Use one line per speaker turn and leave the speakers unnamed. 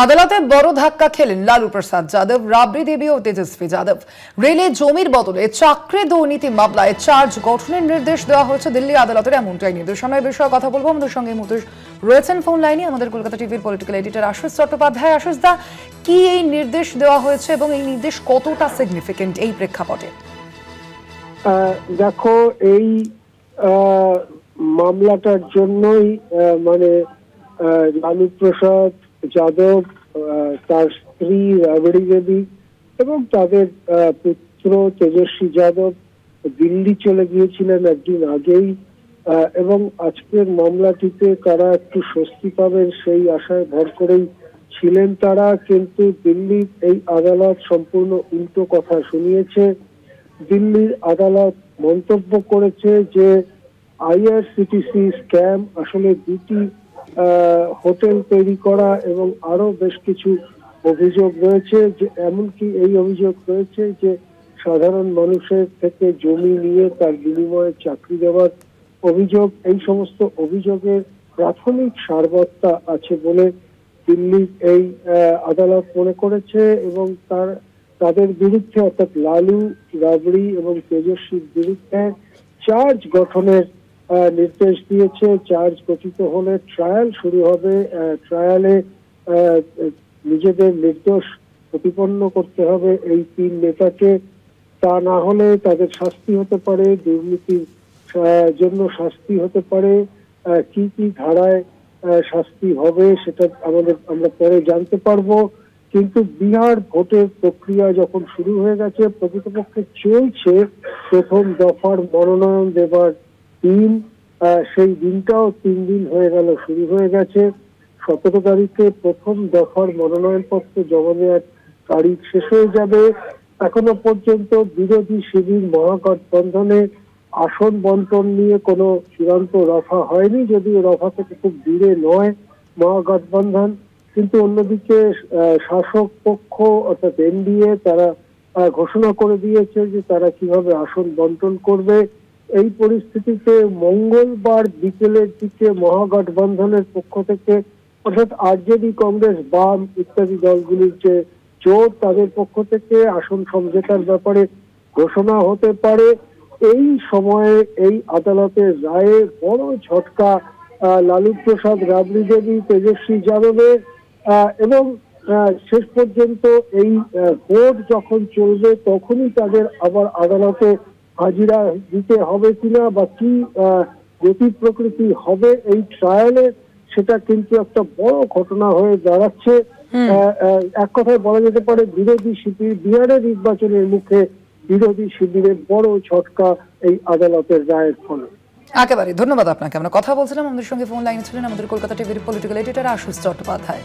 আদালতে বড় ধাক্কা খেলেন লালু প্রসাদ যাদব, রাবড়ি দেবী ও তেজস্বী যাদব। রেলে জমির বদলে চাকরি দুর্নীতি মামলায় চার্জ গঠনের নির্দেশ দেওয়া হয়েছে দিল্লি আদালতের, এমনটাই নির্দেশনার বিষয়ে কথা বলবো। আমাদের সঙ্গে মুহূর্তে রয়েছেন ফোন লাইনে আমাদের কলকাতা টিভির পলিটিক্যাল এডিটর আশুষ চট্টোপাধ্যায়। আশুষ দা, কি এই নির্দেশ দেওয়া হয়েছে এবং এই নির্দেশ কতটা সিগনিফিকেন্ট এই প্রেক্ষাপটে?
দেখো, এই মামলাটার জন্যই লালু প্রসাদ যাদব, তার স্ত্রী রাবড়ি দেবী এবং তাদের পুত্র তেজস্বী যাদব দিল্লি চলে গিয়েছিলেন একদিন আগেই, এবং আজকের মামলাটিতে তারা একটু স্বস্তি পাবেন সেই আশায় ভর করেই ছিলেন তারা। কিন্তু দিল্লির এই আদালত সম্পূর্ণ উল্টো কথা শুনিয়েছে। দিল্লির আদালত মন্তব্য করেছে যে আইআরসিটিসি স্ক্যাম আসলে দুটি হোটেল তৈরি করা এবং আরো বেশ কিছু অভিযোগ রয়েছে, যে এমনকি এই অভিযোগ রয়েছে যে সাধারণ মানুষের থেকে জমি নিয়ে তার বিনিময়ে চাকরি দেওয়ার অভিযোগ। এই সমস্ত অভিযোগের প্রাথমিক সারবত্তা আছে বলে দিল্লির এই আদালত মনে করেছে এবং তাদের বিরুদ্ধে অর্থাৎ লালু, রাবড়ি এবং তেজস্বীর বিরুদ্ধে চার্জ গঠনের নির্দেশ দিয়েছে। চার্জ গঠিত হলে ট্রায়াল শুরু হবে। ট্রায়ালে নিজেদের নির্দোষ প্রতিপন্ন করতে হবে এই তিন নেতাকে। তা না হলে তাদের শাস্তি হতে পারে, দুর্নীতির জন্য শাস্তি হতে পারে। কি কি ধারায় শাস্তি হবে সেটা আমরা পরে জানতে পারবো। কিন্তু বিহার ভোটের প্রক্রিয়া যখন শুরু হয়ে গেছে, প্রকৃতপক্ষে চলছে প্রথম দফার মনোনয়ন দেবার দিন, সেই দিনটাও 3 দিন হয়ে গেল, শুরু হয়ে গেছে। 17 তারিখে প্রথম দফার মনোনয়ন পত্র জমা দেওয়ার তারিখ শেষ হয়ে যাবে। এখনো পর্যন্ত বিরোধী শিবির মহাগঠবন্ধনে আসন বন্টন নিয়ে কোনো চূড়ান্ত রফা হয়নি, যদিও রফা থেকে খুব দূরে নয় মহাগঠবন্ধন। কিন্তু অন্যদিকে শাসক পক্ষ অর্থাৎ এনডিএ তারা ঘোষণা করে দিয়েছে যে তারা কিভাবে আসন বন্টন করবে। এই পরিস্থিতিতে মঙ্গলবার বিকেলের দিকে মহাগঠবন্ধনের পক্ষ থেকে অর্থাৎ আরজেডি, কংগ্রেস, বাম ইত্যাদি দলগুলির যে জোট, তাদের পক্ষ থেকে আসন সমঝোতার ব্যাপারে ঘোষণা হতে পারে। এই সময়ে এই আদালতের রায়ে বড় ঝটকা লালু প্রসাদ, রাবড়ি দেবী, তেজস্বী যাদবের, এবং শেষ পর্যন্ত এই ভোট যখন চলবে তখনই তাদের আবার আদালতে হাজিরা দিতে হবে কিনা বা কি গতি প্রকৃতি হবে এই ট্রায়ালে, সেটা কিন্তু একটা বড় ঘটনা হয়ে দাঁড়াচ্ছে। এক কথায় বলা যেতে পারে বিরোধী শিবির, বিহারের নির্বাচনের মুখে বিরোধী শিবিরের বড় ঝটকা এই আদালতের রায়ের ফলে।
একেবারে ধন্যবাদ আপনাকে। আমরা কথা বলছিলাম, আমাদের সঙ্গে ফোন লাইনে ছিলেন আমাদের কলকাতা টিভির পলিটিক্যাল এডিটর আশুষ চট্টোপাধ্যায়।